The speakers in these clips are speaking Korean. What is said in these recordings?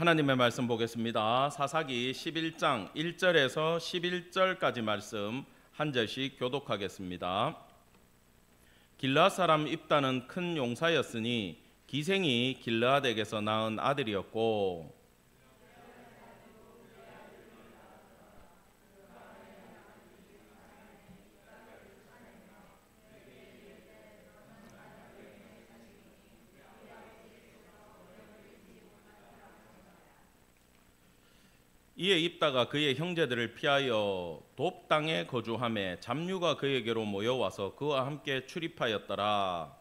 하나님의 말씀 보겠습니다. 사사기 11장 1절에서 11절까지 말씀 한 절씩 교독하겠습니다. 길르앗 사람 입다는 큰 용사였으니 기생이 길르앗에게서 낳은 아들이었고 이에 입다가 그의 형제들을 피하여 돕 땅에 거주하며 잡류가 그에게로 모여와서 그와 함께 출입하였더라.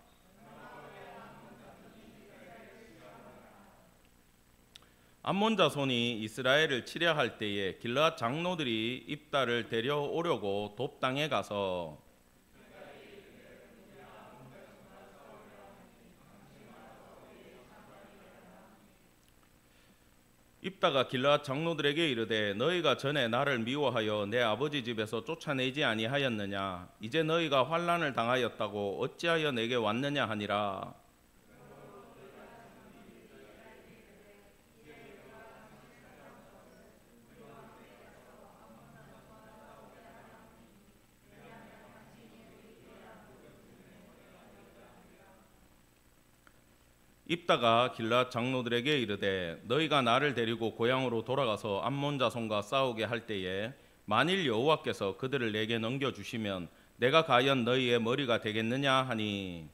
암몬 자손이 이스라엘을 치려 할 때에 길르앗 장로들이 입다를 데려오려고 돕 땅에 가서 입다가 길르앗 장로들에게 이르되 너희가 전에 나를 미워하여 내 아버지 집에서 쫓아내지 아니하였느냐? 이제 너희가 환난을 당하였다고 어찌하여 내게 왔느냐 하니라. 입다가 길르앗 장로들에게 이르되 너희가 나를 데리고 고향으로 돌아가서 암몬 자손과 싸우게 할 때에 만일 여호와께서 그들을 내게 넘겨주시면 내가 과연 너희의 머리가 되겠느냐 하니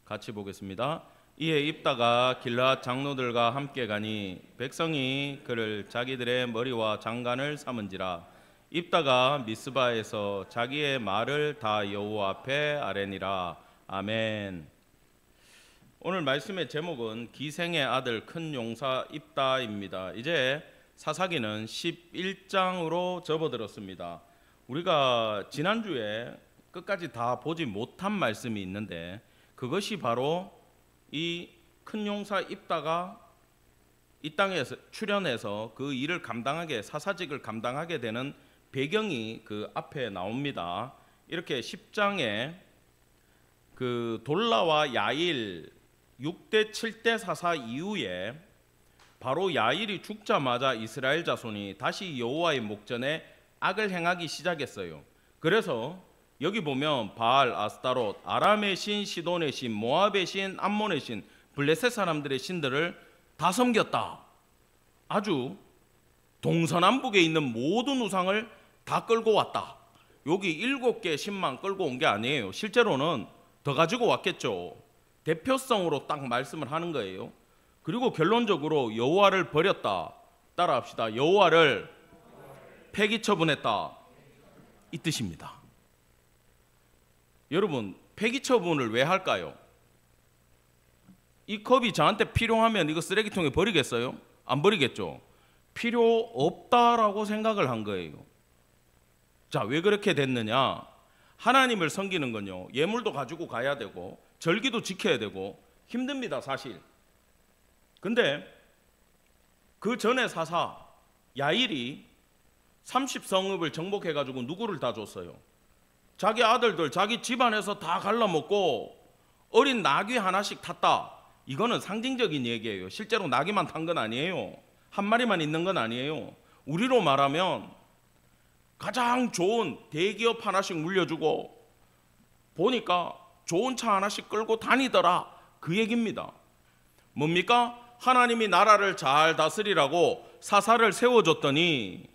같이 보겠습니다. 이에 입다가 길르앗 장로들과 함께 가니 백성이 그를 자기들의 머리와 장관을 삼은지라. 입다가 미스바에서 자기의 말을 다 여호와 앞에 아뢰니라. 아멘. 오늘 말씀의 제목은 기생의 아들 큰 용사 입다입니다. 이제 사사기는 11장으로 접어들었습니다. 우리가 지난주에 끝까지 다 보지 못한 말씀이 있는데 그것이 바로 이 큰 용사 입다가 이 땅에 출현해서 그 일을 감당하게 사사직을 감당하게 되는 배경이 그 앞에 나옵니다. 이렇게 10장에 그 돌라와 야일 6대 7대 사사 이후에 바로 야일이 죽자마자 이스라엘 자손이 다시 여호와의 목전에 악을 행하기 시작했어요. 그래서 여기 보면 바알, 아스타롯, 아람의 신, 시돈의 신, 모압의 신, 암몬의 신, 블레셋 사람들의 신들을 다 섬겼다. 아주 동서남북에 있는 모든 우상을 다 끌고 왔다. 여기 7개 신만 끌고 온 게 아니에요. 실제로는 더 가지고 왔겠죠. 대표성으로 딱 말씀을 하는 거예요. 그리고 결론적으로 여호와를 버렸다. 따라합시다. 여호와를 폐기 처분했다. 이 뜻입니다. 여러분, 폐기 처분을 왜 할까요? 이 컵이 저한테 필요하면 이거 쓰레기통에 버리겠어요? 안 버리겠죠. 필요 없다라고 생각을 한 거예요. 자, 왜 그렇게 됐느냐? 하나님을 섬기는 건요, 예물도 가지고 가야 되고 절기도 지켜야 되고 힘듭니다, 사실. 근데 그 전에 사사 야일이 30성읍을 정복해가지고 누구를 다 줬어요? 자기 아들들, 자기 집안에서 다 갈라먹고 어린 나귀 하나씩 탔다. 이거는 상징적인 얘기예요. 실제로 나귀만 탄 건 아니에요. 한 마리만 있는 건 아니에요. 우리로 말하면 가장 좋은 대기업 하나씩 물려주고 보니까 좋은 차 하나씩 끌고 다니더라. 그 얘기입니다. 뭡니까? 하나님이 나라를 잘 다스리라고 사사를 세워줬더니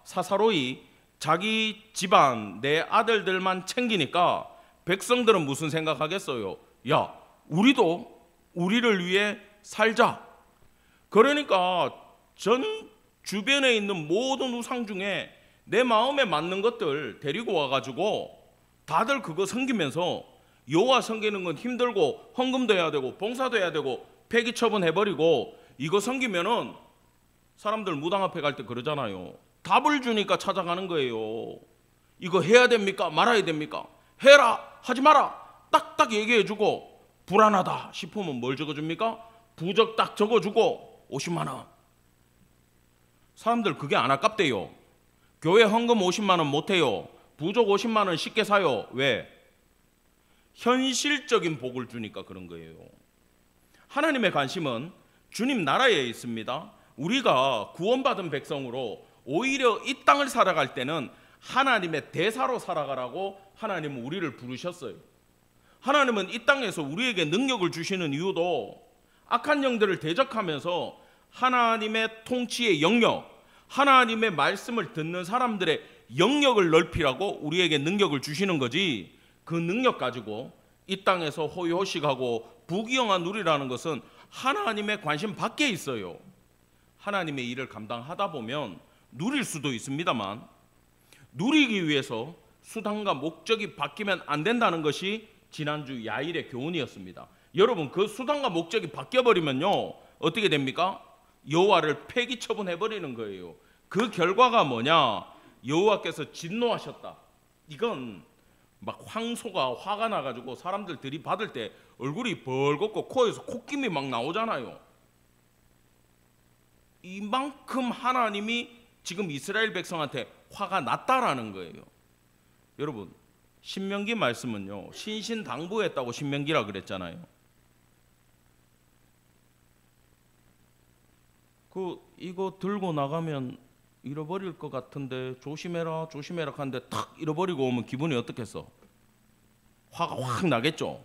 사사로이 자기 집안 내 아들들만 챙기니까 백성들은 무슨 생각하겠어요? 야, 우리도 우리를 위해 살자. 그러니까 전 주변에 있는 모든 우상 중에 내 마음에 맞는 것들 데리고 와가지고 다들 그거 섬기면서 여호와 섬기는 건 힘들고 헌금도 해야 되고 봉사도 해야 되고 폐기 처분해버리고 이거 섬기면은 사람들 무당 앞에 갈 때 그러잖아요. 답을 주니까 찾아가는 거예요. 이거 해야 됩니까? 말아야 됩니까? 해라, 하지 마라, 딱딱 얘기해주고 불안하다 싶으면 뭘 적어줍니까? 부적 딱 적어주고 50만 원. 사람들 그게 안 아깝대요. 교회 헌금 50만 원 못해요. 부족 50만 원 쉽게 사요. 왜? 현실적인 복을 주니까 그런 거예요. 하나님의 관심은 주님 나라에 있습니다. 우리가 구원받은 백성으로 오히려 이 땅을 살아갈 때는 하나님의 대사로 살아가라고 하나님은 우리를 부르셨어요. 하나님은 이 땅에서 우리에게 능력을 주시는 이유도 악한 영들을 대적하면서 하나님의 통치의 영역, 하나님의 말씀을 듣는 사람들의 영역을 넓히라고 우리에게 능력을 주시는 거지, 그 능력 가지고 이 땅에서 호의호식하고 부귀영화 누리라는 것은 하나님의 관심 밖에 있어요. 하나님의 일을 감당하다 보면 누릴 수도 있습니다만 누리기 위해서 수단과 목적이 바뀌면 안 된다는 것이 지난주 야일의 교훈이었습니다. 여러분, 그 수단과 목적이 바뀌어버리면요 어떻게 됩니까? 여호와를 폐기 처분해버리는 거예요. 그 결과가 뭐냐? 여호와께서 진노하셨다. 이건 막 황소가 화가 나가지고 사람들 들이받을 때 얼굴이 벌겋고 코에서 콧김이 막 나오잖아요. 이만큼 하나님이 지금 이스라엘 백성한테 화가 났다라는 거예요. 여러분, 신명기 말씀은요 신신당부했다고 신명기라 그랬잖아요. 이거 들고 나가면 잃어버릴 것 같은데 조심해라 조심해라 하는데 탁 잃어버리고 오면 기분이 어떻겠어? 화가 확 나겠죠.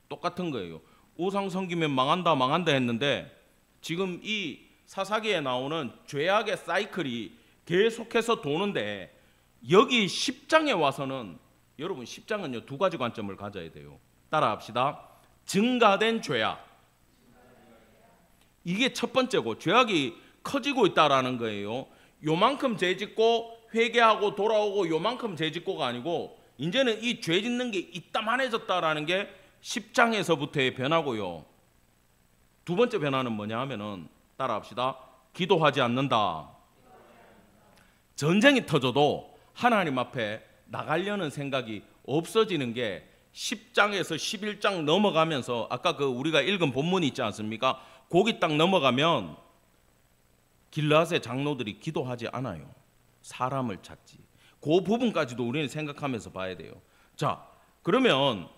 똑같은 거예요. 우상 섬기면 망한다 망한다 했는데 지금 이 사사기에 나오는 죄악의 사이클이 계속해서 도는데 여기 10장에 와서는 여러분 10장은요 두 가지 관점을 가져야 돼요. 따라합시다. 증가된 죄악, 이게 첫 번째고, 죄악이 커지고 있다라는 거예요. 요만큼 죄 짓고 회개하고 돌아오고 요만큼 죄 짓고가 아니고 이제는 이 죄 짓는 게 이따만해졌다라는 게 10장에서부터의 변화고요. 두 번째 변화는 뭐냐 하면은 따라합시다. 기도하지 않는다. 전쟁이 터져도 하나님 앞에 나가려는 생각이 없어지는 게 10장에서 11장 넘어가면서 아까 그 우리가 읽은 본문이 있지 않습니까? 거기 딱 넘어가면 길르앗의 장로들이 기도하지 않아요. 사람을 찾지. 그 부분까지도 우리는 생각하면서 봐야 돼요. 자, 그러면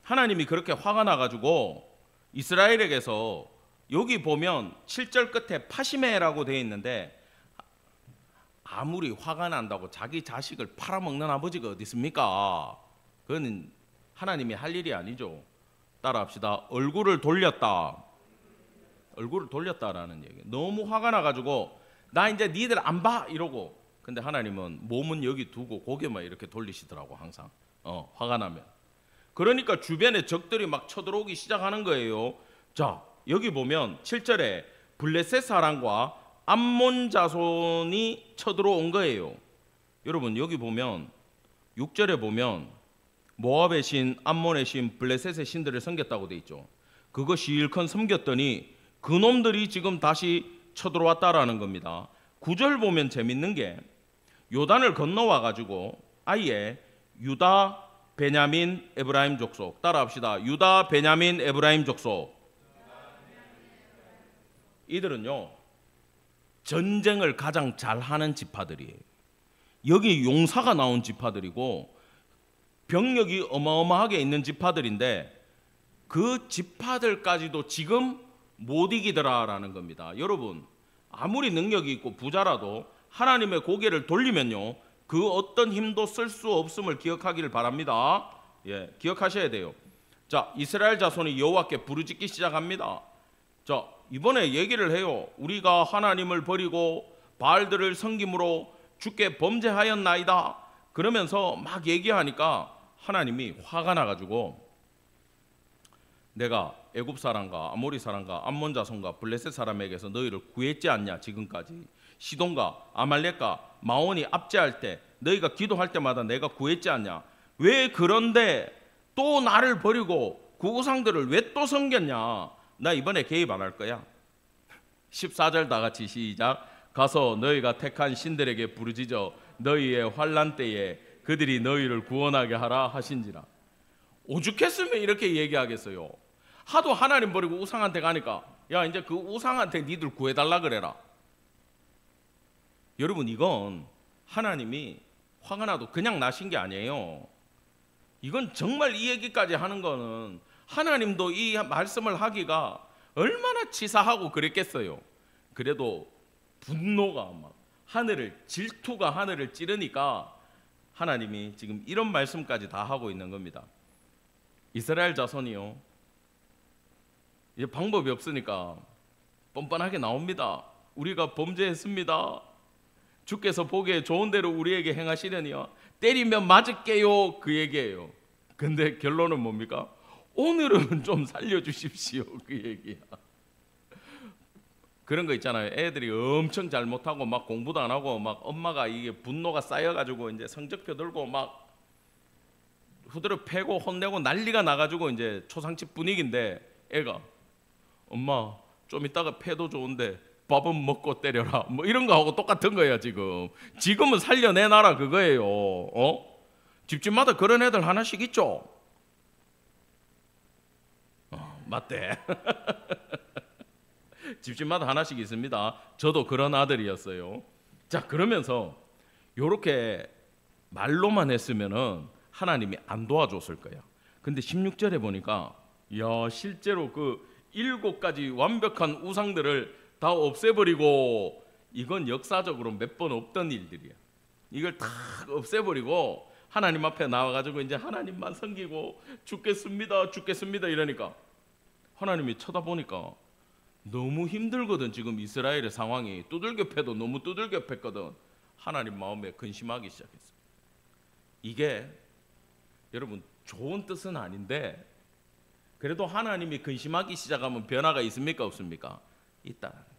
하나님이 그렇게 화가 나가지고 이스라엘에게서 여기 보면 7절 끝에 파시메라고 되어 있는데 아무리 화가 난다고 자기 자식을 팔아먹는 아버지가 어디 있습니까? 그건 하나님이 할 일이 아니죠. 따라합시다. 얼굴을 돌렸다. 얼굴을 돌렸다라는 얘기. 너무 화가 나가지고 나 이제 니들 안 봐 이러고, 근데 하나님은 몸은 여기 두고 고개만 이렇게 돌리시더라고 항상. 화가 나면. 그러니까 주변에 적들이 막 쳐들어오기 시작하는 거예요. 자, 여기 보면 7절에 블레셋 사람과 암몬 자손이 쳐들어온 거예요. 여러분 여기 보면 6절에 보면 모압의 신, 암몬의 신, 블레셋의 신들을 섬겼다고 돼 있죠. 그거 실컷 섬겼더니 그놈들이 지금 다시 쳐들어왔다라는 겁니다. 9절 보면 재밌는 게 요단을 건너와 가지고 아예 유다, 베냐민, 에브라임 족속, 따라합시다. 유다, 베냐민, 에브라임 족속, 이들은요 전쟁을 가장 잘하는 지파들이에요. 여기 용사가 나온 지파들이고 병력이 어마어마하게 있는 지파들인데 그 지파들까지도 지금 못 이기더라라는 겁니다. 여러분 아무리 능력이 있고 부자라도 하나님의 고개를 돌리면요 그 어떤 힘도 쓸 수 없음을 기억하기를 바랍니다. 예, 기억하셔야 돼요. 자, 이스라엘 자손이 여호와께 부르짖기 시작합니다. 자, 이번에 얘기를 해요. 우리가 하나님을 버리고 바알들을 섬김으로 주께 범죄하였나이다. 그러면서 막 얘기하니까 하나님이 화가 나가지고 내가 애굽 사람과 아모리 사람과 암몬 자손과 블레셋 사람에게서 너희를 구했지 않냐. 지금까지 시돈과 아말렉과 마온이 압제할 때 너희가 기도할 때마다 내가 구했지 않냐. 왜 그런데 또 나를 버리고 그 우상들을 왜 또 섬겼냐. 나 이번에 개입 안 할 거야. 14절 다 같이 시작. 가서 너희가 택한 신들에게 부르짖어 너희의 환난 때에 그들이 너희를 구원하게 하라 하신지라. 오죽했으면 이렇게 얘기하겠어요. 하도 하나님 버리고 우상한테 가니까 야 이제 그 우상한테 니들 구해달라 그래라. 여러분 이건 하나님이 화가 나도 그냥 나신 게 아니에요. 이건 정말 이 얘기까지 하는 거는 하나님도 이 말씀을 하기가 얼마나 치사하고 그랬겠어요. 그래도 분노가 막 질투가 하늘을 찌르니까 하나님이 지금 이런 말씀까지 다 하고 있는 겁니다. 이스라엘 자손이요, 이제 방법이 없으니까 뻔뻔하게 나옵니다. 우리가 범죄했습니다. 주께서 보기에 좋은 대로 우리에게 행하시려니요 때리면 맞을게요, 그 얘기예요. 근데 결론은 뭡니까? 오늘은 좀 살려주십시오, 그 얘기야. 그런 거 있잖아요. 애들이 엄청 잘못하고 막 공부도 안 하고 막 엄마가 이게 분노가 쌓여가지고 이제 성적표 들고 막 후드를 패고 혼내고 난리가 나가지고 이제 초상집 분위기인데 애가 엄마 좀 이따가 패도 좋은데 밥은 먹고 때려라, 뭐 이런 거하고 똑같은 거예요. 지금은 살려내놔라, 그거예요. 집집마다 그런 애들 하나씩 있죠. 맞대. 집집마다 하나씩 있습니다. 저도 그런 아들이었어요. 자, 그러면서 요렇게 말로만 했으면은 하나님이 안 도와줬을 거야. 근데 16절에 보니까 야, 실제로 그 7가지 완벽한 우상들을 다 없애버리고, 이건 역사적으로 몇 번 없던 일들이야. 이걸 다 없애버리고 하나님 앞에 나와가지고 이제 하나님만 섬기고 죽겠습니다, 죽겠습니다 이러니까 하나님이 쳐다보니까 너무 힘들거든. 지금 이스라엘의 상황이 두들겨 패도 너무 두들겨 팼거든. 하나님 마음에 근심하기 시작했어. 이게 여러분 좋은 뜻은 아닌데 그래도 하나님이 근심하기 시작하면 변화가 있습니까, 없습니까? 있다라는 거예요.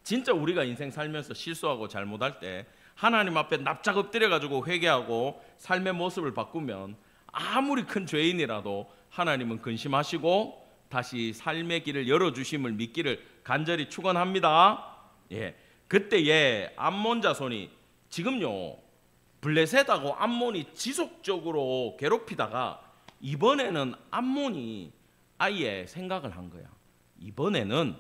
진짜 우리가 인생 살면서 실수하고 잘못할 때 하나님 앞에 납작 엎드려가지고 회개하고 삶의 모습을 바꾸면 아무리 큰 죄인이라도 하나님은 근심하시고 다시 삶의 길을 열어주심을 믿기를 간절히 축원합니다. 예, 그때에 암몬 자손이 지금요 블레셋하고 암몬이 지속적으로 괴롭히다가 이번에는 암몬이 아예 생각을 한 거야. 이번에는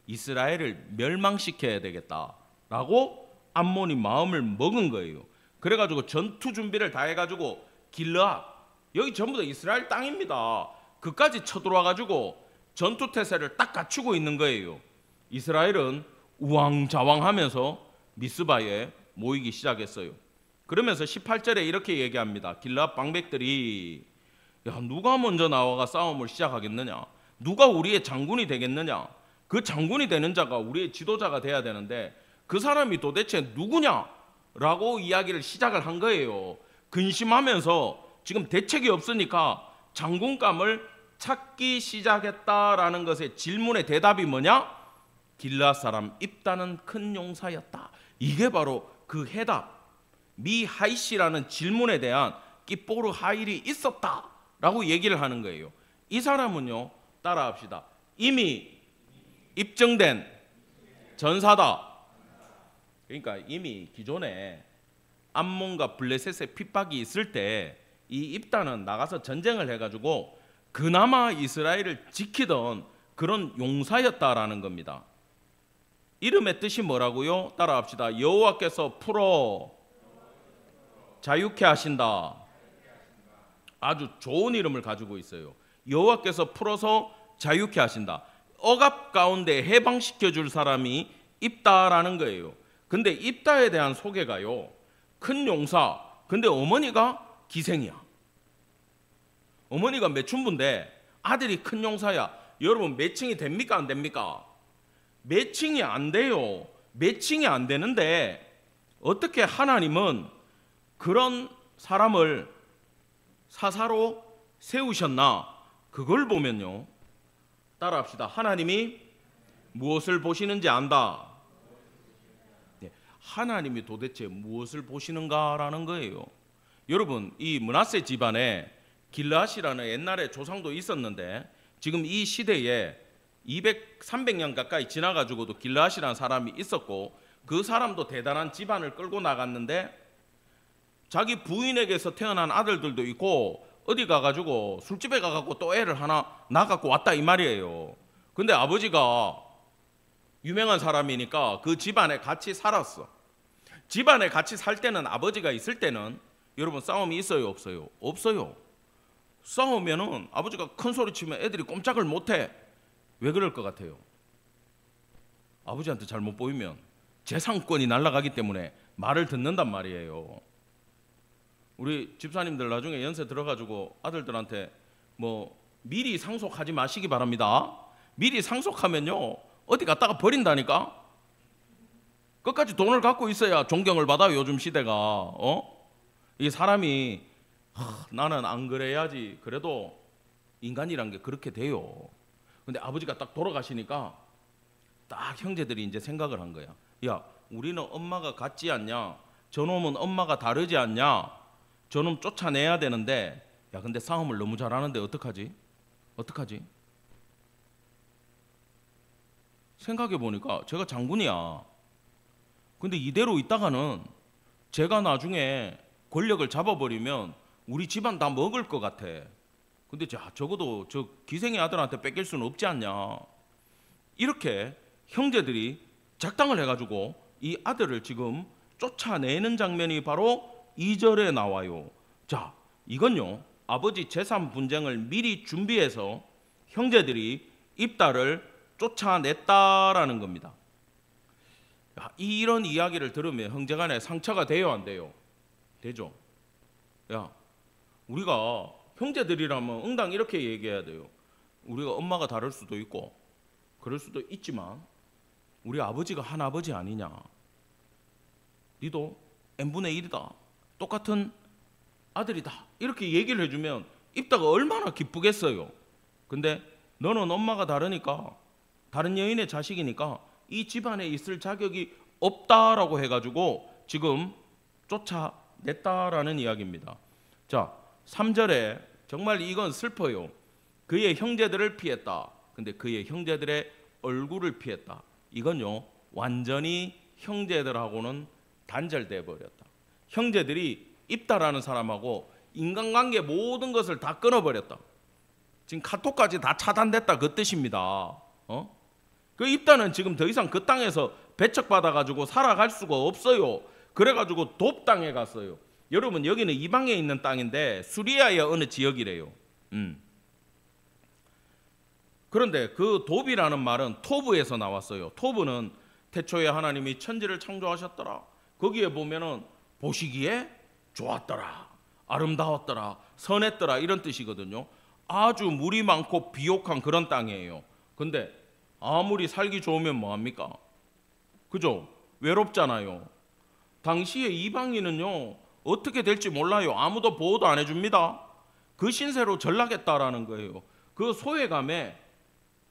이스라엘을 멸망시켜야 되겠다라고 암몬이 마음을 먹은 거예요. 그래가지고 전투 준비를 다 해가지고 길르앗, 여기 전부 다 이스라엘 땅입니다. 그까지 쳐들어와가지고 전투 태세를 딱 갖추고 있는 거예요. 이스라엘은 우왕좌왕하면서 미스바에 모이기 시작했어요. 그러면서 18절에 이렇게 얘기합니다. 길르앗 방백들이 야, 누가 먼저 나와가 싸움을 시작하겠느냐? 누가 우리의 장군이 되겠느냐? 그 장군이 되는 자가 우리의 지도자가 돼야 되는데 그 사람이 도대체 누구냐? 라고 이야기를 시작을 한 거예요. 근심하면서 지금 대책이 없으니까 장군감을 찾기 시작했다라는 것의 질문의 대답이 뭐냐? 길르앗 사람 입다는 큰 용사였다. 이게 바로 그 해답, 미하이시라는 질문에 대한 끼뽀르 하일이 있었다라고 얘기를 하는 거예요. 이 사람은요, 따라합시다. 이미 입증된 전사다. 그러니까 이미 기존에 암몬과 블레셋의 핍박이 있을 때 이 입다는 나가서 전쟁을 해가지고 그나마 이스라엘을 지키던 그런 용사였다라는 겁니다. 이름의 뜻이 뭐라고요? 따라합시다. 여호와께서 풀어 자유케 하신다. 아주 좋은 이름을 가지고 있어요. 여호와께서 풀어서 자유케 하신다. 억압 가운데 해방시켜 줄 사람이 입다라는 거예요. 근데 입다에 대한 소개가요, 큰 용사, 근데 어머니가 기생이야. 어머니가 매춘부인데 아들이 큰 용사야. 여러분 매칭이 됩니까, 안 됩니까? 매칭이 안 돼요. 매칭이 안 되는데 어떻게 하나님은 그런 사람을 사사로 세우셨나? 그걸 보면요, 따라합시다. 하나님이 무엇을 보시는지 안다. 하나님이 도대체 무엇을 보시는가라는 거예요. 여러분, 이 므낫세 집안에 길르앗이라는 옛날에 조상도 있었는데 지금 이 시대에 300년 가까이 지나가지고도 길르앗이라는 사람이 있었고 그 사람도 대단한 집안을 끌고 나갔는데 자기 부인에게서 태어난 아들들도 있고 어디 가가지고 술집에 가갖고 또 애를 하나 낳아갖고 왔다 이 말이에요. 근데 아버지가 유명한 사람이니까 그 집안에 같이 살았어. 집안에 같이 살 때는, 아버지가 있을 때는 여러분 싸움이 있어요, 없어요? 없어요. 싸우면은 아버지가 큰 소리 치면 애들이 꼼짝을 못해. 왜 그럴 것 같아요? 아버지한테 잘못 보이면 재산권이 날아가기 때문에 말을 듣는단 말이에요. 우리 집사님들 나중에 연세 들어가지고 아들들한테 뭐 미리 상속하지 마시기 바랍니다. 미리 상속하면요 어디 갔다가 버린다니까. 끝까지 돈을 갖고 있어야 존경을 받아요. 요즘 시대가. 이 사람이 나는 안 그래야지. 그래도 인간이란 게 그렇게 돼요. 근데 아버지가 딱 돌아가시니까 딱 형제들이 이제 생각을 한 거야. 야, 우리는 엄마가 같지 않냐? 저놈은 엄마가 다르지 않냐? 저놈 쫓아내야 되는데, 야, 근데 싸움을 너무 잘하는데 어떡하지? 생각해 보니까 제가 장군이야. 근데 이대로 있다가는 제가 나중에 권력을 잡아버리면 우리 집안 다 먹을 것 같아. 근데 적어도 저 기생의 아들한테 뺏길 수는 없지 않냐. 이렇게 형제들이 작당을 해가지고 이 아들을 지금 쫓아내는 장면이 바로 2절에 나와요. 자, 이건요 아버지 재산 분쟁을 미리 준비해서 형제들이 입다를 쫓아냈다라는 겁니다. 야, 이런 이야기를 들으면 형제간에 상처가 돼요, 안 돼요? 되죠. 야, 우리가 형제들이라면 응당 이렇게 얘기해야 돼요. 우리가 엄마가 다를 수도 있고 그럴 수도 있지만 우리 아버지가 한 아버지 아니냐. 니도 n분의 1이다. 똑같은 아들이다. 이렇게 얘기를 해주면 입다가 얼마나 기쁘겠어요. 근데 너는 엄마가 다르니까, 다른 여인의 자식이니까 이 집안에 있을 자격이 없다라고 해가지고 지금 쫓아냈다라는 이야기입니다. 자, 3절에 정말 이건 슬퍼요. 그의 형제들을 피했다. 근데 그의 형제들의 얼굴을 피했다. 이건요 완전히 형제들하고는 단절돼 버렸다. 형제들이 입다라는 사람하고 인간관계 모든 것을 다 끊어버렸다. 지금 카톡까지 다 차단됐다 그 뜻입니다. 그 입다는 지금 더 이상 그 땅에서 배척받아가지고 살아갈 수가 없어요. 그래가지고 돕 땅에 갔어요. 여러분 여기는 이방에 있는 땅인데 수리아의 어느 지역이래요. 그런데 그 돕이라는 말은 토브에서 나왔어요. 토브는 태초에 하나님이 천지를 창조하셨더라. 거기에 보면은 보시기에 좋았더라, 아름다웠더라, 선했더라 이런 뜻이거든요. 아주 물이 많고 비옥한 그런 땅이에요. 근데 아무리 살기 좋으면 뭐합니까? 그죠? 외롭잖아요. 당시에 이방인은요 어떻게 될지 몰라요. 아무도 보호도 안 해줍니다. 그 신세로 전락했다라는 거예요. 그 소외감에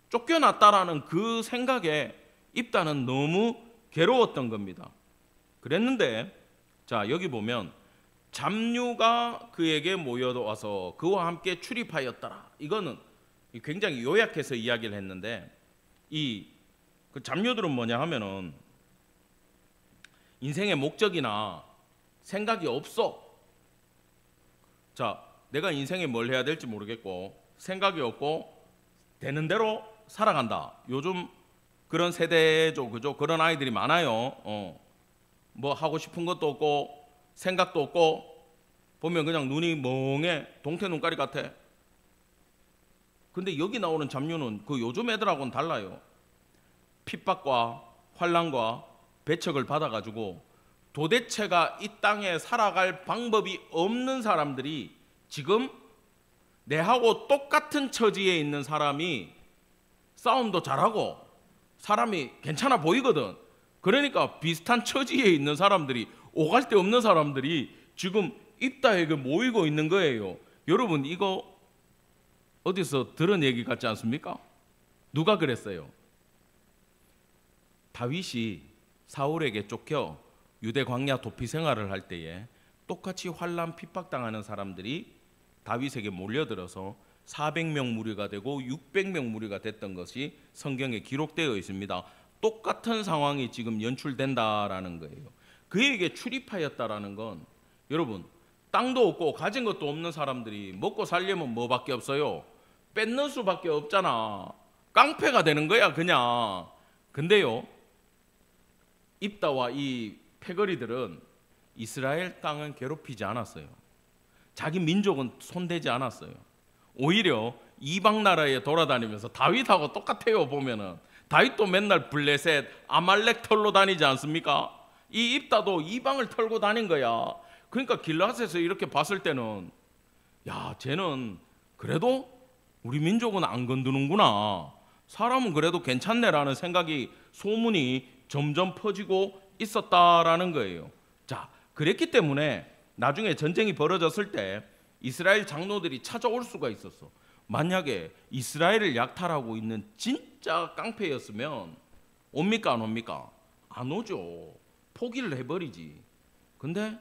쫓겨났다라는 그 생각에 입다는 너무 괴로웠던 겁니다. 그랬는데 자 여기 보면 잡류가 그에게 모여와서 그와 함께 출입하였더라. 이거는 굉장히 요약해서 이야기를 했는데 그 잡류들은 뭐냐 하면은 인생의 목적이나 생각이 없어. 자, 내가 인생에 뭘 해야 될지 모르겠고 생각이 없고 되는 대로 살아간다. 요즘 그런 세대죠, 그죠? 그런 아이들이 많아요. 뭐 하고 싶은 것도 없고 생각도 없고 보면 그냥 눈이 멍해 동태 눈깔이 같아. 근데 여기 나오는 잡류는 그 요즘 애들하고는 달라요. 핍박과 환난과 배척을 받아가지고 도대체가 이 땅에 살아갈 방법이 없는 사람들이 지금 내하고 똑같은 처지에 있는 사람이 싸움도 잘하고 사람이 괜찮아 보이거든. 그러니까 비슷한 처지에 있는 사람들이 오갈 데 없는 사람들이 지금 입다에게 모이고 있는 거예요. 여러분 이거 어디서 들은 얘기 같지 않습니까? 누가 그랬어요? 다윗이 사울에게 쫓겨 유대 광야 도피 생활을 할 때에 똑같이 환난 핍박당하는 사람들이 다윗에게 몰려들어서 400명 무리가 되고 600명 무리가 됐던 것이 성경에 기록되어 있습니다. 똑같은 상황이 지금 연출된다라는 거예요. 그에게 출입하였다라는 건 여러분 땅도 없고 가진 것도 없는 사람들이 먹고 살려면 뭐밖에 없어요? 뺏는 수밖에 없잖아. 깡패가 되는 거야 그냥. 근데요 입다와 이 패거리들은 이스라엘 땅은 괴롭히지 않았어요. 자기 민족은 손대지 않았어요. 오히려 이방 나라에 돌아다니면서 다윗하고 똑같아요. 보면은 다윗도 맨날 블레셋, 아말렉 털로 다니지 않습니까? 이 입다도 이방을 털고 다닌 거야. 그러니까 길앗에서 이렇게 봤을 때는 야, 쟤는 그래도 우리 민족은 안 건드는구나, 사람은 그래도 괜찮네라는 생각이, 소문이 점점 퍼지고 있었다라는 거예요. 자, 그랬기 때문에 나중에 전쟁이 벌어졌을 때 이스라엘 장로들이 찾아올 수가 있었어. 만약에 이스라엘을 약탈하고 있는 진짜 깡패였으면 옵니까 안 옵니까? 안 오죠. 포기를 해버리지. 근데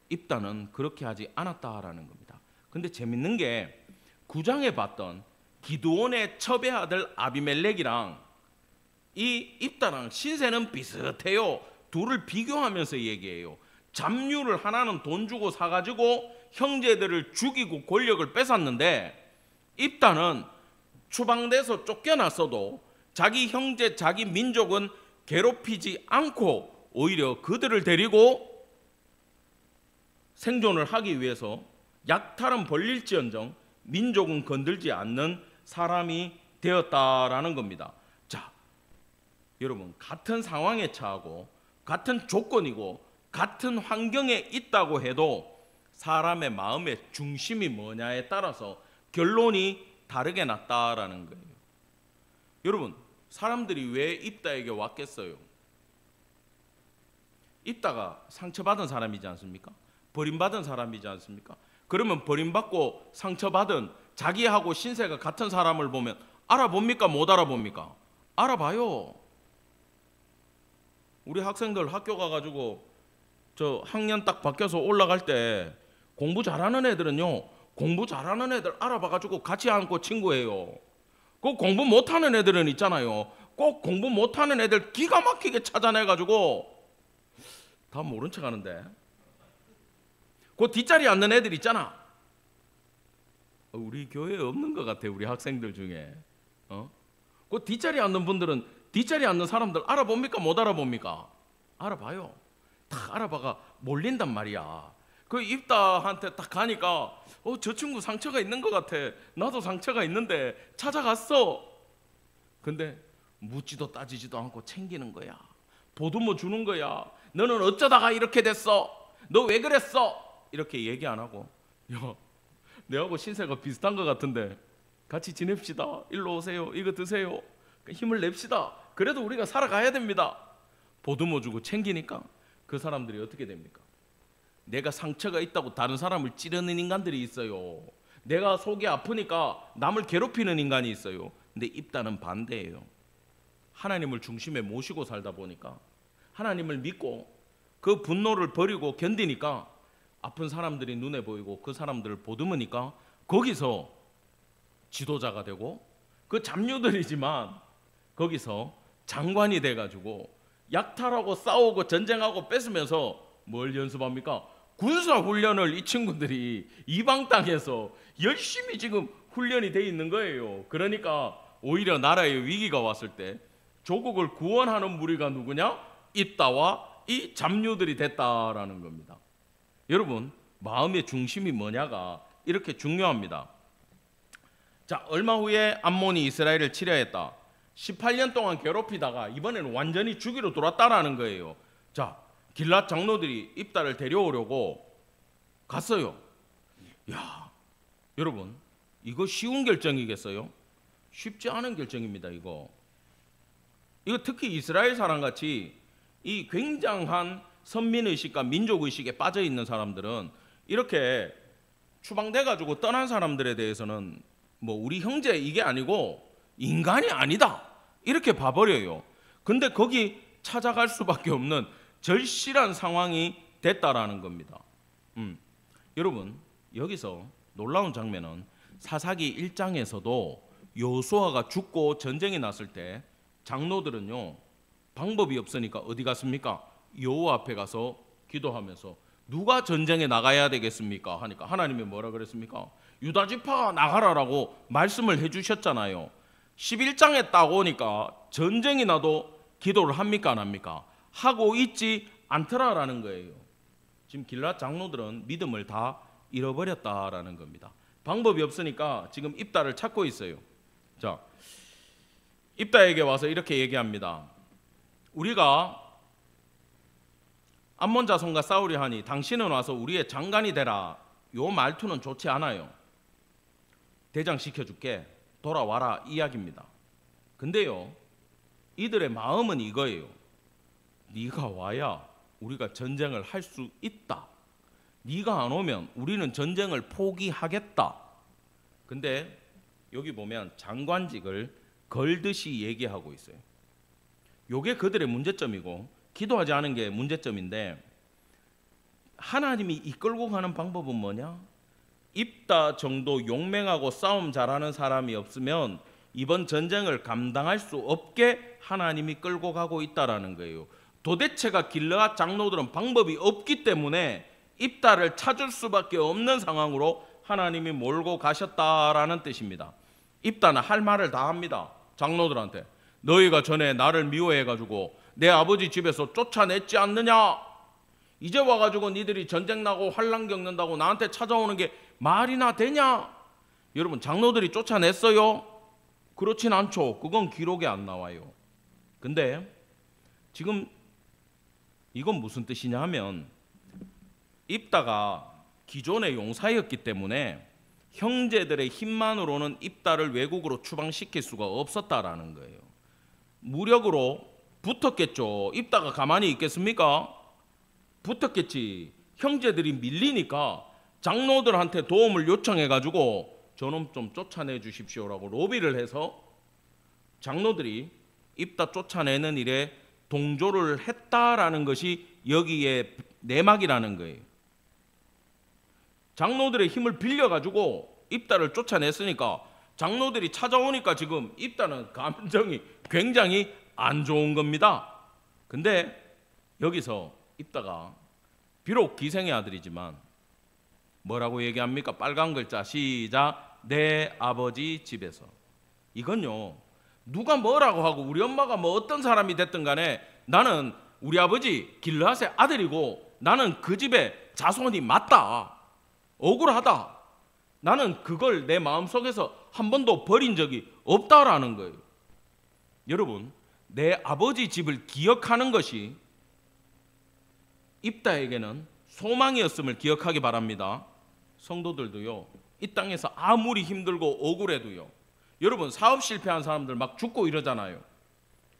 입다는 그렇게 하지 않았다라는 겁니다. 근데 재밌는 게 9장에 봤던 기드온의 첩의 아들 아비멜렉이랑 이 입다랑 신세는 비슷해요. 둘을 비교하면서 얘기해요. 잡류를 하나는 돈 주고 사가지고 형제들을 죽이고 권력을 뺏었는데, 입다는 추방돼서 쫓겨났어도 자기 형제, 자기 민족은 괴롭히지 않고 오히려 그들을 데리고 생존을 하기 위해서 약탈은 벌릴지언정 민족은 건들지 않는 사람이 되었다라는 겁니다. 자, 여러분, 같은 상황에 처하고 같은 조건이고 같은 환경에 있다고 해도 사람의 마음의 중심이 뭐냐에 따라서 결론이 다르게 났다라는 거예요. 여러분, 사람들이 왜 입다에게 왔겠어요? 입다가 상처받은 사람이지 않습니까? 버림받은 사람이지 않습니까? 그러면 버림받고 상처받은 자기하고 신세가 같은 사람을 보면 알아봅니까? 못 알아봅니까? 알아봐요. 우리 학생들 학교 가가지고 저 학년 딱 바뀌어서 올라갈 때 공부 잘하는 애들은요, 공부 잘하는 애들 알아봐가지고 같이 앉고 친구예요. 그 공부 못하는 애들은 있잖아요, 꼭 공부 못하는 애들 기가 막히게 찾아내가지고 다 모른 척 하는데, 그 뒷자리에 앉는 애들 있잖아. 우리 교회에 없는 것 같아, 우리 학생들 중에. 그 뒷자리에 앉는 분들은 뒷자리에 앉는 사람들 알아봅니까? 못 알아봅니까? 알아봐요. 다 알아봐가 몰린단 말이야. 그 입다한테 딱 가니까 저 친구 상처가 있는 것 같아, 나도 상처가 있는데 찾아갔어. 근데 묻지도 따지지도 않고 챙기는 거야. 보듬어 주는 거야. 너는 어쩌다가 이렇게 됐어? 너 왜 그랬어? 이렇게 얘기 안 하고, 야, 내하고 신세가 비슷한 것 같은데 같이 지냅시다. 일로 오세요. 이거 드세요. 힘을 냅시다. 그래도 우리가 살아가야 됩니다. 보듬어 주고 챙기니까 그 사람들이 어떻게 됩니까? 내가 상처가 있다고 다른 사람을 찌르는 인간들이 있어요. 내가 속이 아프니까 남을 괴롭히는 인간이 있어요. 근데 입다는 반대예요. 하나님을 중심에 모시고 살다 보니까, 하나님을 믿고 그 분노를 버리고 견디니까 아픈 사람들이 눈에 보이고 그 사람들을 보듬으니까 거기서 지도자가 되고, 그 잡류들이지만 거기서 장관이 돼가지고 약탈하고 싸우고 전쟁하고 뺏으면서 뭘 연습합니까? 군사훈련을 이 친구들이 이방 땅에서 열심히 지금 훈련이 돼 있는 거예요. 그러니까 오히려 나라에 위기가 왔을 때 조국을 구원하는 무리가 누구냐? 입다와 이 잡류들이 됐다라는 겁니다. 여러분, 마음의 중심이 뭐냐가 이렇게 중요합니다. 자, 얼마 후에 암몬이 이스라엘을 치려했다. 18년 동안 괴롭히다가 이번에는 완전히 죽이러 돌았다라는 거예요. 자, 길앗 장로들이 입다를 데려오려고 갔어요. 야, 여러분, 이거 쉬운 결정이겠어요? 쉽지 않은 결정입니다. 이거 특히 이스라엘 사람같이 이 굉장한 선민의식과 민족의식에 빠져있는 사람들은 이렇게 추방돼가지고 떠난 사람들에 대해서는 뭐 우리 형제 이게 아니고 인간이 아니다 이렇게 봐버려요. 근데 거기 찾아갈 수밖에 없는 절실한 상황이 됐다라는 겁니다. 여러분, 여기서 놀라운 장면은 사사기 1장에서도 여호수아가 죽고 전쟁이 났을 때 장로들은요, 방법이 없으니까 어디 갔습니까? 여호와 앞에 가서 기도하면서 누가 전쟁에 나가야 되겠습니까? 하니까 하나님이 뭐라 그랬습니까? 유다 지파가 나가라라고 말씀을 해주셨잖아요. 11장에 딱 오니까 전쟁이 나도 기도를 합니까 안 합니까? 하고 있지 않더라라는 거예요. 지금 길앗 장로들은 믿음을 다 잃어버렸다라는 겁니다. 방법이 없으니까 지금 입다를 찾고 있어요. 자, 입다에게 와서 이렇게 얘기합니다. 우리가 암몬 자손과 싸우려 하니 당신은 와서 우리의 장관이 되라. 요 말투는 좋지 않아요. 대장 시켜줄게. 돌아와라 이야기입니다. 근데요, 이들의 마음은 이거예요. 네가 와야 우리가 전쟁을 할 수 있다. 네가 안 오면 우리는 전쟁을 포기하겠다. 근데 여기 보면 장관직을 걸듯이 얘기하고 있어요. 요게 그들의 문제점이고 기도하지 않은 게 문제점인데, 하나님이 이끌고 가는 방법은 뭐냐? 입다 정도 용맹하고 싸움 잘하는 사람이 없으면 이번 전쟁을 감당할 수 없게 하나님이 끌고 가고 있다라는 거예요. 도대체가 길르앗 장로들은 방법이 없기 때문에 입다를 찾을 수밖에 없는 상황으로 하나님이 몰고 가셨다라는 뜻입니다. 입다는 할 말을 다 합니다. 장로들한테. 너희가 전에 나를 미워해가지고 내 아버지 집에서 쫓아냈지 않느냐? 이제 와가지고 니들이 전쟁 나고 환난 겪는다고 나한테 찾아오는 게 말이나 되냐? 여러분, 장로들이 쫓아냈어요? 그렇진 않죠. 그건 기록에 안 나와요. 근데 지금 이건 무슨 뜻이냐 하면, 입다가 기존의 용사였기 때문에 형제들의 힘만으로는 입다를 외국으로 추방시킬 수가 없었다라는 거예요. 무력으로 붙었겠죠. 입다가 가만히 있겠습니까? 붙었겠지. 형제들이 밀리니까 장로들한테 도움을 요청해가지고 저놈 좀 쫓아내 주십시오라고 로비를 해서 장로들이 입다 쫓아내는 일에 동조를 했다라는 것이 여기에 내막이라는 거예요. 장로들의 힘을 빌려가지고 입다를 쫓아냈으니까 장로들이 찾아오니까 지금 입다는 감정이 굉장히 안 좋은 겁니다. 근데 여기서 입다가 비록 기생의 아들이지만 뭐라고 얘기합니까? 빨간 글자 시작. 내 아버지 집에서. 이건요, 누가 뭐라고 하고 우리 엄마가 뭐 어떤 사람이 됐든 간에 나는 우리 아버지 길르앗의 아들이고 나는 그 집의 자손이 맞다. 억울하다. 나는 그걸 내 마음속에서 한 번도 버린 적이 없다라는 거예요. 여러분, 내 아버지 집을 기억하는 것이 입다에게는 소망이었음을 기억하기 바랍니다. 성도들도요, 이 땅에서 아무리 힘들고 억울해도요, 여러분 사업 실패한 사람들 막 죽고 이러잖아요.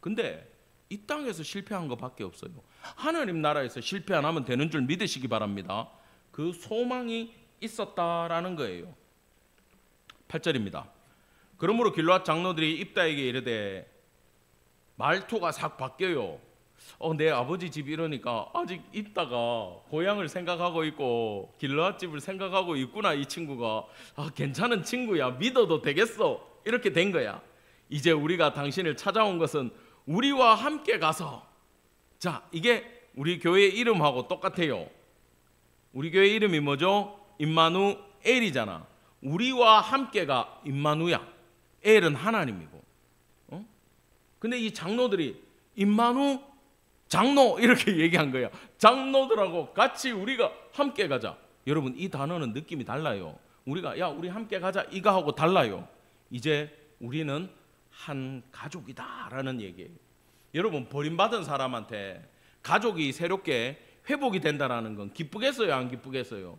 근데 이 땅에서 실패한 것밖에 없어요. 하나님 나라에서 실패 안 하면 되는 줄 믿으시기 바랍니다. 그 소망이 있었다라는 거예요. 8절입니다. 그러므로 길르앗 장로들이 입다에게 이르되, 말투가 싹 바뀌어요. 내 아버지 집 이러니까 아직 입다가 고향을 생각하고 있고 길르앗 집을 생각하고 있구나. 이 친구가 괜찮은 친구야. 믿어도 되겠어. 이렇게 된 거야. 이제 우리가 당신을 찾아온 것은 우리와 함께 가서, 자, 이게 우리 교회 이름하고 똑같아요. 우리 교회 이름이 뭐죠? 임마누엘이잖아. 우리와 함께가 임마누야. 엘은 하나님이고. 근데 이 장로들이 임마누 장로 이렇게 얘기한 거야. 장로들하고 같이 우리가 함께 가자. 여러분, 이 단어는 느낌이 달라요. 우리가 우리 함께 가자 이거하고 달라요. 이제 우리는 한 가족이다라는 얘기예요. 여러분, 버림받은 사람한테 가족이 새롭게 회복이 된다라는 건 기쁘겠어요, 안 기쁘겠어요?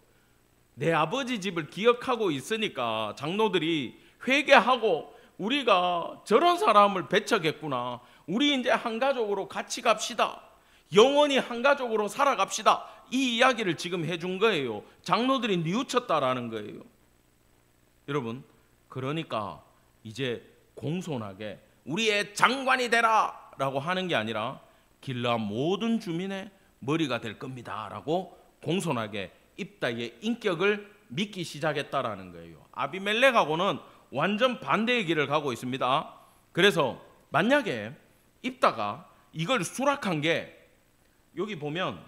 내 아버지 집을 기억하고 있으니까 장로들이 회개하고 우리가 저런 사람을 배척했구나. 우리 이제 한 가족으로 같이 갑시다. 영원히 한 가족으로 살아갑시다. 이 이야기를 지금 해준 거예요. 장로들이 뉘우쳤다라는 거예요. 여러분, 그러니까 이제 공손하게 우리의 장관이 되라 라고 하는 게 아니라 길르앗 모든 주민의 머리가 될 겁니다 라고 공손하게 입다의 인격을 믿기 시작했다라는 거예요. 아비멜렉하고는 완전 반대의 길을 가고 있습니다. 그래서 만약에 입다가 이걸 수락한 게, 여기 보면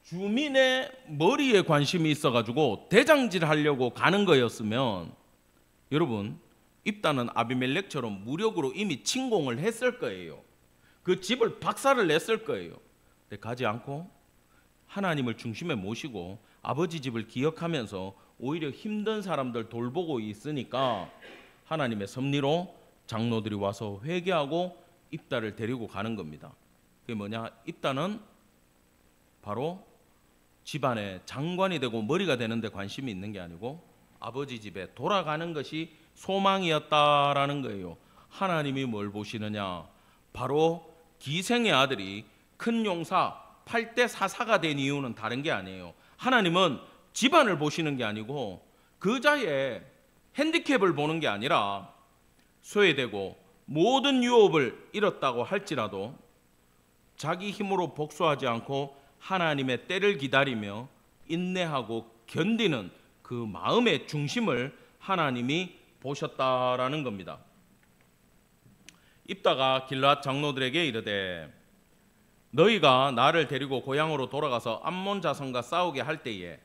주민의 머리에 관심이 있어가지고 대장질 하려고 가는 거였으면 여러분, 입다는 아비멜렉처럼 무력으로 이미 침공을 했을 거예요. 그 집을 박살을 냈을 거예요. 근데 가지 않고 하나님을 중심에 모시고 아버지 집을 기억하면서 오히려 힘든 사람들 돌보고 있으니까 하나님의 섭리로 장로들이 와서 회개하고 입다를 데리고 가는 겁니다. 그게 뭐냐? 입다는 바로 집안의 장관이 되고 머리가 되는 데 관심이 있는 게 아니고 아버지 집에 돌아가는 것이 소망이었다라는 거예요. 하나님이 뭘 보시느냐? 바로 기생의 아들이 큰 용사 8대 사사가 된 이유는 다른 게 아니에요. 하나님은 집안을 보시는 게 아니고 그 자의 핸디캡을 보는 게 아니라 소외되고 모든 유업을 잃었다고 할지라도 자기 힘으로 복수하지 않고 하나님의 때를 기다리며 인내하고 견디는 그 마음의 중심을 하나님이 보셨다라는 겁니다. 입다가 길앗 장로들에게 이르되 너희가 나를 데리고 고향으로 돌아가서 암몬 자손과 싸우게 할 때에,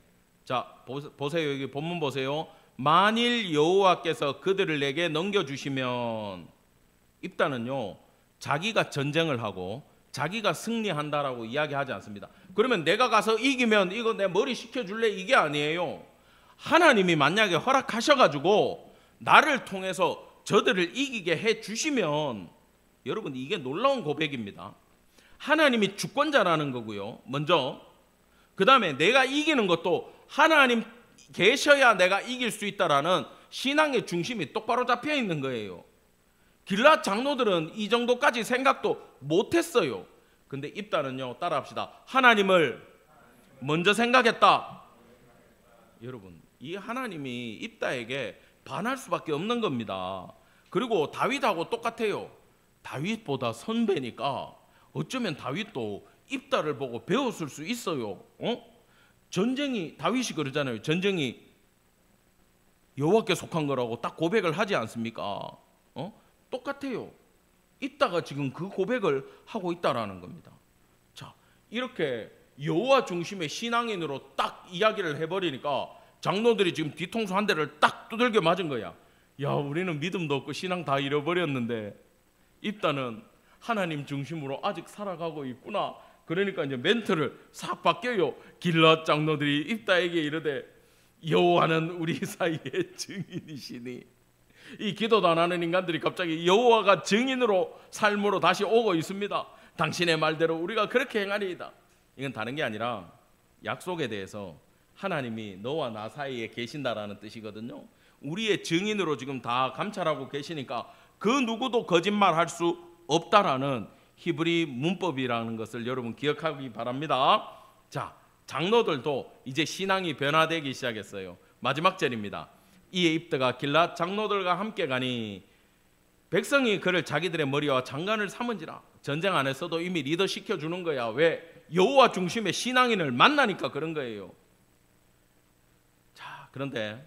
자 보세요, 여기 본문 보세요. 만일 여호와께서 그들을 내게 넘겨주시면, 입다는요 자기가 전쟁을 하고 자기가 승리한다라고 이야기하지 않습니다. 그러면 내가 가서 이기면 이거 내 머리 식혀줄래? 이게 아니에요. 하나님이 만약에 허락하셔가지고 나를 통해서 저들을 이기게 해주시면, 여러분 이게 놀라운 고백입니다. 하나님이 주권자라는 거고요 먼저, 그 다음에 내가 이기는 것도 하나님 계셔야 내가 이길 수 있다라는 신앙의 중심이 똑바로 잡혀 있는 거예요. 길앗 장로들은 이 정도까지 생각도 못했어요. 근데 입다는요, 따라합시다. 하나님을 먼저 생각했다. 여러분, 이 하나님이 입다에게 반할 수밖에 없는 겁니다. 그리고 다윗하고 똑같아요. 다윗보다 선배니까 어쩌면 다윗도 입다를 보고 배웠을 수 있어요. 전쟁이, 다윗이 그러잖아요. 전쟁이 여호와께 속한 거라고 딱 고백을 하지 않습니까? 똑같아요. 입다가 지금 그 고백을 하고 있다라는 겁니다. 자, 이렇게 여호와 중심의 신앙인으로 딱 이야기를 해버리니까 장로들이 지금 뒤통수 한 대를 딱 두들겨 맞은 거야. 야, 우리는 믿음도 없고 신앙 다 잃어버렸는데 입다는 하나님 중심으로 아직 살아가고 있구나. 그러니까 이제 멘트를 싹 바뀌어요. 길앗 장로들이 입다에게 이르되 여호와는 우리 사이의 증인이시니. 이 기도도 안 하는 인간들이 갑자기 여호와가 증인으로 삶으로 다시 오고 있습니다. 당신의 말대로 우리가 그렇게 행하리이다. 이건 다른 게 아니라 약속에 대해서 하나님이 너와 나 사이에 계신다라는 뜻이거든요. 우리의 증인으로 지금 다 감찰하고 계시니까 그 누구도 거짓말할 수 없다라는 히브리 문법이라는 것을 여러분 기억하기 바랍니다. 자, 장로들도 이제 신앙이 변화되기 시작했어요. 마지막 절입니다. 이에 입다가 길앗 장로들과 함께 가니 백성이 그를 자기들의 머리와 장관을 삼은지라. 전쟁 안에서도 이미 리더 시켜주는 거야. 왜? 여호와 중심의 신앙인을 만나니까 그런 거예요. 자, 그런데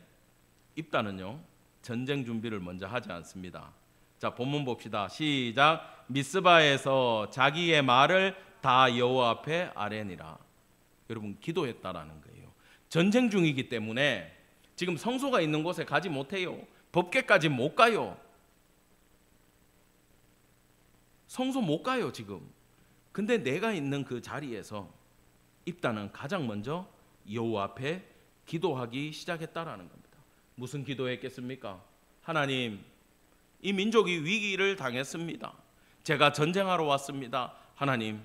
입다는요 전쟁 준비를 먼저 하지 않습니다. 자, 본문 봅시다. 시작. 미스바에서 자기의 말을 다 여호와 앞에 아뢰니라. 여러분, 기도했다라는 거예요. 전쟁 중이기 때문에 지금 성소가 있는 곳에 가지 못해요. 법궤까지 못 가요. 성소 못 가요 지금. 근데 내가 있는 그 자리에서 입다는 가장 먼저 여호와 앞에 기도하기 시작했다라는 겁니다. 무슨 기도했겠습니까? 하나님, 이 민족이 위기를 당했습니다. 제가 전쟁하러 왔습니다. 하나님,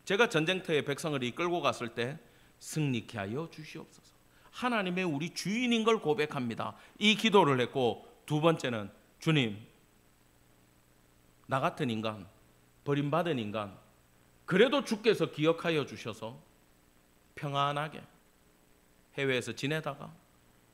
제가 전쟁터에 백성을 이끌고 갔을 때 승리케 하여 주시옵소서. 하나님의 우리 주인인 걸 고백합니다. 이 기도를 했고, 두 번째는 주님, 나 같은 인간, 버림받은 인간, 그래도 주께서 기억하여 주셔서 평안하게 해외에서 지내다가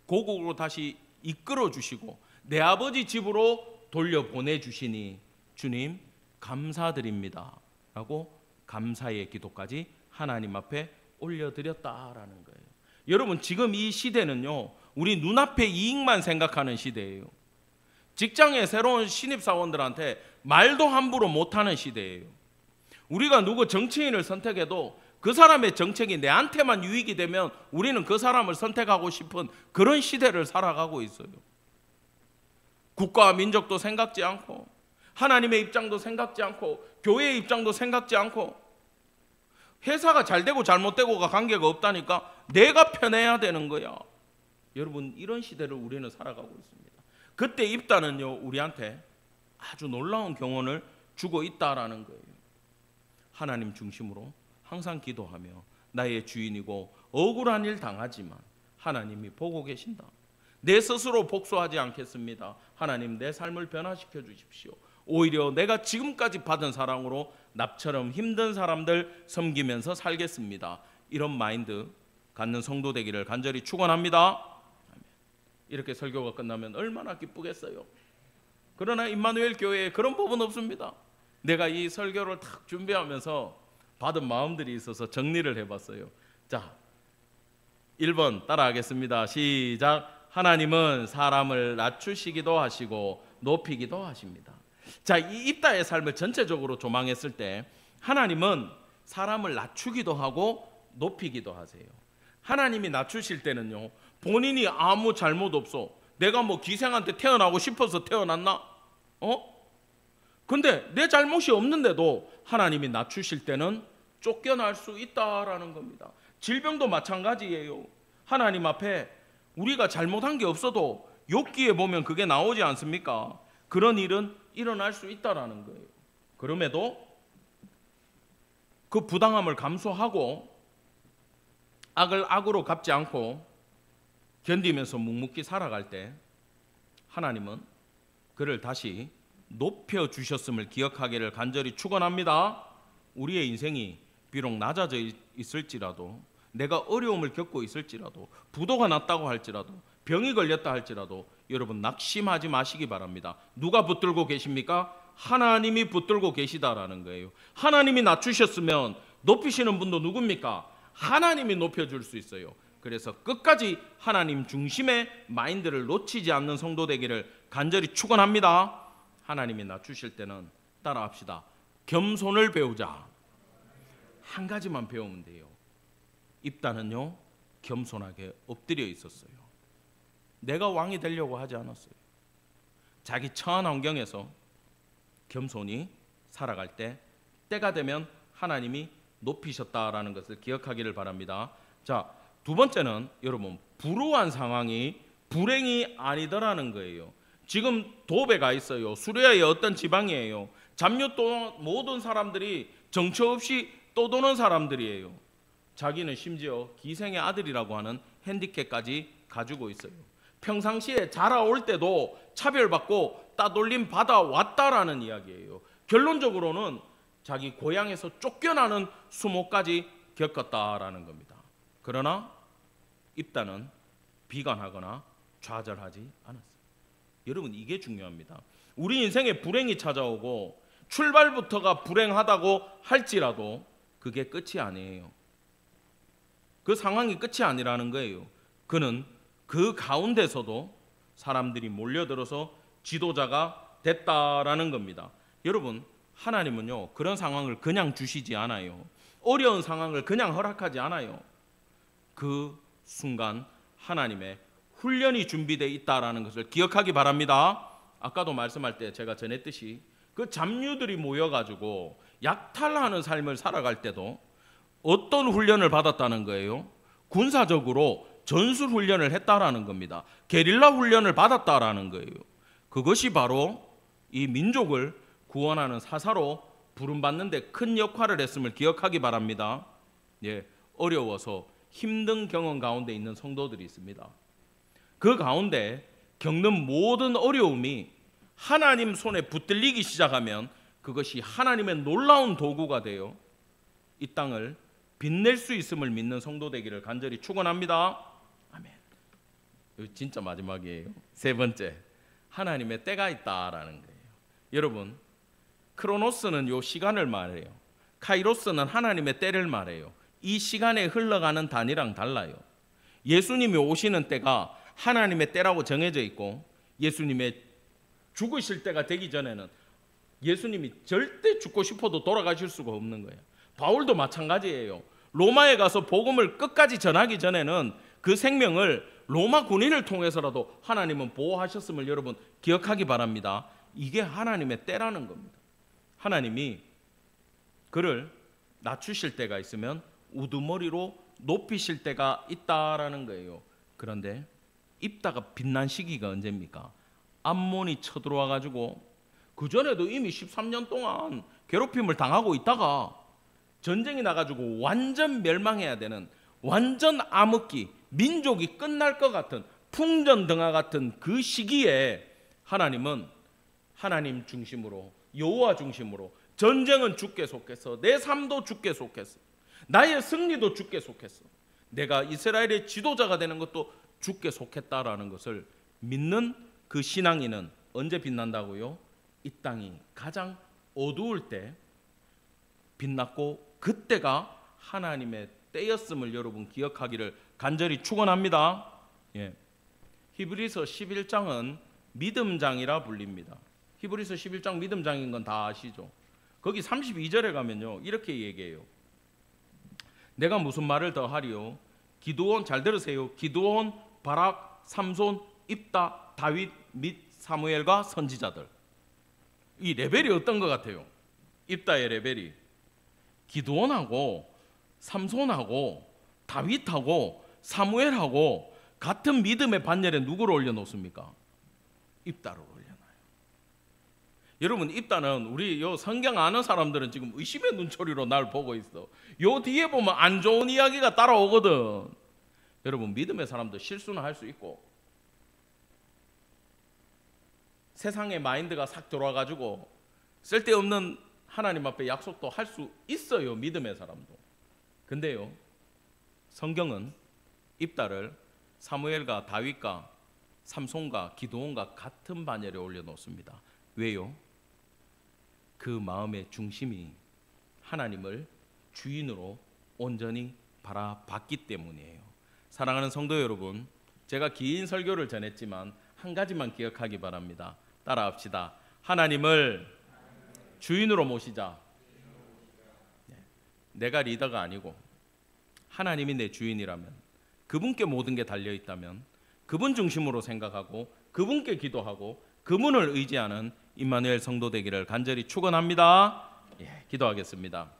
고국으로 다시 이끌어 주시고 내 아버지 집으로 돌려보내 주시니 주님 감사드립니다 라고 감사의 기도까지 하나님 앞에 올려드렸다라는 거예요. 여러분, 지금 이 시대는요 우리 눈앞의 이익만 생각하는 시대예요. 직장에 새로운 신입사원들한테 말도 함부로 못하는 시대예요. 우리가 누구 정치인을 선택해도 그 사람의 정책이 내한테만 유익이 되면 우리는 그 사람을 선택하고 싶은 그런 시대를 살아가고 있어요. 국가와 민족도 생각지 않고 하나님의 입장도 생각지 않고 교회의 입장도 생각지 않고 회사가 잘 되고 잘못되고가 관계가 없다니까 내가 편해야 되는 거야. 여러분, 이런 시대를 우리는 살아가고 있습니다. 그때 입다는요, 우리한테 아주 놀라운 경험을 주고 있다라는 거예요. 하나님 중심으로 항상 기도하며 나의 주인이고 억울한 일 당하지만 하나님이 보고 계신다. 내 스스로 복수하지 않겠습니다. 하나님, 내 삶을 변화시켜 주십시오. 오히려 내가 지금까지 받은 사랑으로 나처럼 힘든 사람들 섬기면서 살겠습니다. 이런 마인드 갖는 성도 되기를 간절히 축원합니다. 이렇게 설교가 끝나면 얼마나 기쁘겠어요. 그러나 임마누엘 교회에 그런 법은 없습니다. 내가 이 설교를 딱 준비하면서 받은 마음들이 있어서 정리를 해봤어요. 자, 1번 따라하겠습니다. 시작. 하나님은 사람을 낮추시기도 하시고 높이기도 하십니다. 자, 이 입다의 삶을 전체적으로 조망했을 때 하나님은 사람을 낮추기도 하고 높이기도 하세요. 하나님이 낮추실 때는요, 본인이 아무 잘못 없어. 내가 뭐 기생한테 태어나고 싶어서 태어났나? 근데 내 잘못이 없는데도 하나님이 낮추실 때는 쫓겨날 수 있다라는 겁니다. 질병도 마찬가지예요. 하나님 앞에 우리가 잘못한 게 없어도 욥기에 보면 그게 나오지 않습니까? 그런 일은 일어날 수 있다라는 거예요. 그럼에도 그 부당함을 감수하고 악을 악으로 갚지 않고 견디면서 묵묵히 살아갈 때 하나님은 그를 다시 높여주셨음을 기억하기를 간절히 축원합니다. 우리의 인생이 비록 낮아져 있을지라도, 내가 어려움을 겪고 있을지라도, 부도가 났다고 할지라도, 병이 걸렸다 할지라도 여러분 낙심하지 마시기 바랍니다. 누가 붙들고 계십니까? 하나님이 붙들고 계시다라는 거예요. 하나님이 낮추셨으면 높이시는 분도 누굽니까? 하나님이 높여줄 수 있어요. 그래서 끝까지 하나님 중심의 마인드를 놓치지 않는 성도 되기를 간절히 축원합니다. 하나님이 낮추실 때는 따라합시다. 겸손을 배우자. 한 가지만 배우면 돼요. 입다는요, 겸손하게 엎드려 있었어요. 내가 왕이 되려고 하지 않았어요. 자기 처한 환경에서 겸손히 살아갈 때 때가 되면 하나님이 높이셨다라는 것을 기억하기를 바랍니다. 자, 두 번째는 여러분, 불우한 상황이 불행이 아니더라는 거예요. 지금 도배가 있어요. 수리아의 어떤 지방이에요. 잡류 또 모든 사람들이 정처 없이 떠도는 사람들이에요. 자기는 심지어 기생의 아들이라고 하는 핸디캡까지 가지고 있어요. 평상시에 자라올 때도 차별받고 따돌림 받아왔다라는 이야기예요. 결론적으로는 자기 고향에서 쫓겨나는 수모까지 겪었다라는 겁니다. 그러나 입다는 비관하거나 좌절하지 않았어요. 여러분, 이게 중요합니다. 우리 인생에 불행이 찾아오고 출발부터가 불행하다고 할지라도 그게 끝이 아니에요. 그 상황이 끝이 아니라는 거예요. 그는 그 가운데서도 사람들이 몰려들어서 지도자가 됐다라는 겁니다. 여러분, 하나님은요, 그런 상황을 그냥 주시지 않아요. 어려운 상황을 그냥 허락하지 않아요. 그 순간 하나님의 훈련이 준비되어 있다라는 것을 기억하기 바랍니다. 아까도 말씀할 때 제가 전했듯이 그 잡류들이 모여가지고 약탈하는 삶을 살아갈 때도 어떤 훈련을 받았다는 거예요? 군사적으로 전술 훈련을 했다라는 겁니다. 게릴라 훈련을 받았다라는 거예요. 그것이 바로 이 민족을 구원하는 사사로 부름받는 데 큰 역할을 했음을 기억하기 바랍니다. 예, 어려워서 힘든 경험 가운데 있는 성도들이 있습니다. 그 가운데 겪는 모든 어려움이 하나님 손에 붙들리기 시작하면 그것이 하나님의 놀라운 도구가 되어 이 땅을 빛낼 수 있음을 믿는 성도 되기를 간절히 축원합니다. 아멘. 이거 진짜 마지막이에요. 세 번째, 하나님의 때가 있다라는 거예요. 여러분, 크로노스는 요 시간을 말해요. 카이로스는 하나님의 때를 말해요. 이 시간에 흘러가는 단위랑 달라요. 예수님이 오시는 때가 하나님의 때라고 정해져 있고, 예수님의 죽으실 때가 되기 전에는 예수님이 절대 죽고 싶어도 돌아가실 수가 없는 거예요. 바울도 마찬가지예요. 로마에 가서 복음을 끝까지 전하기 전에는 그 생명을 로마 군인을 통해서라도 하나님은 보호하셨음을 여러분 기억하기 바랍니다. 이게 하나님의 때라는 겁니다. 하나님이 그를 낮추실 때가 있으면 우두머리로 높이실 때가 있다라는 거예요. 그런데 입다가 빛난 시기가 언제입니까? 암몬이 쳐들어와 가지고 그전에도 이미 13년 동안 괴롭힘을 당하고 있다가 전쟁이 나가지고 완전 멸망해야 되는, 완전 암흑기, 민족이 끝날 것 같은 풍전등화 같은 그 시기에 하나님은 하나님 중심으로, 여호와 중심으로, 전쟁은 주께 속했어, 내 삶도 주께 속했어, 나의 승리도 주께 속했어, 내가 이스라엘의 지도자가 되는 것도 주께 속했다라는 것을 믿는 그 신앙인은 언제 빛난다고요? 이 땅이 가장 어두울 때 빛났고, 그때가 하나님의 때였음을 여러분 기억하기를 간절히 축원합니다. 히브리서 11장은 믿음장이라 불립니다. 히브리서 11장 믿음장인 건 다 아시죠? 거기 32절에 가면요 이렇게 얘기해요. 내가 무슨 말을 더 하리요? 기드온, 잘 들으세요. 기드온, 바락, 삼손, 입다, 다윗 및 사무엘과 선지자들. 이 레벨이 어떤 것 같아요? 입다의 레벨이 기드온하고 삼손하고 다윗하고 사무엘하고 같은 믿음의 반열에 누구를 올려놓습니까? 입다를 올려놔요. 여러분, 입다는 우리 요 성경 아는 사람들은 지금 의심의 눈초리로 날 보고 있어. 요 뒤에 보면 안 좋은 이야기가 따라오거든. 여러분, 믿음의 사람도 실수는 할 수 있고 세상의 마인드가 싹 들어와가지고 쓸데없는 하나님 앞에 약속도 할 수 있어요, 믿음의 사람도. 근데요, 성경은 입다를 사무엘과 다윗과 삼손과 기드온과 같은 반열에 올려놓습니다. 왜요? 그 마음의 중심이 하나님을 주인으로 온전히 바라봤기 때문이에요. 사랑하는 성도 여러분, 제가 긴 설교를 전했지만 한 가지만 기억하기 바랍니다. 따라합시다. 하나님을 주인으로 모시자. 내가 리더가 아니고 하나님이 내 주인이라면, 그분께 모든 게 달려있다면 그분 중심으로 생각하고 그분께 기도하고 그분을 의지하는 임마누엘 성도 되기를 간절히 축원합니다. 기도하겠습니다.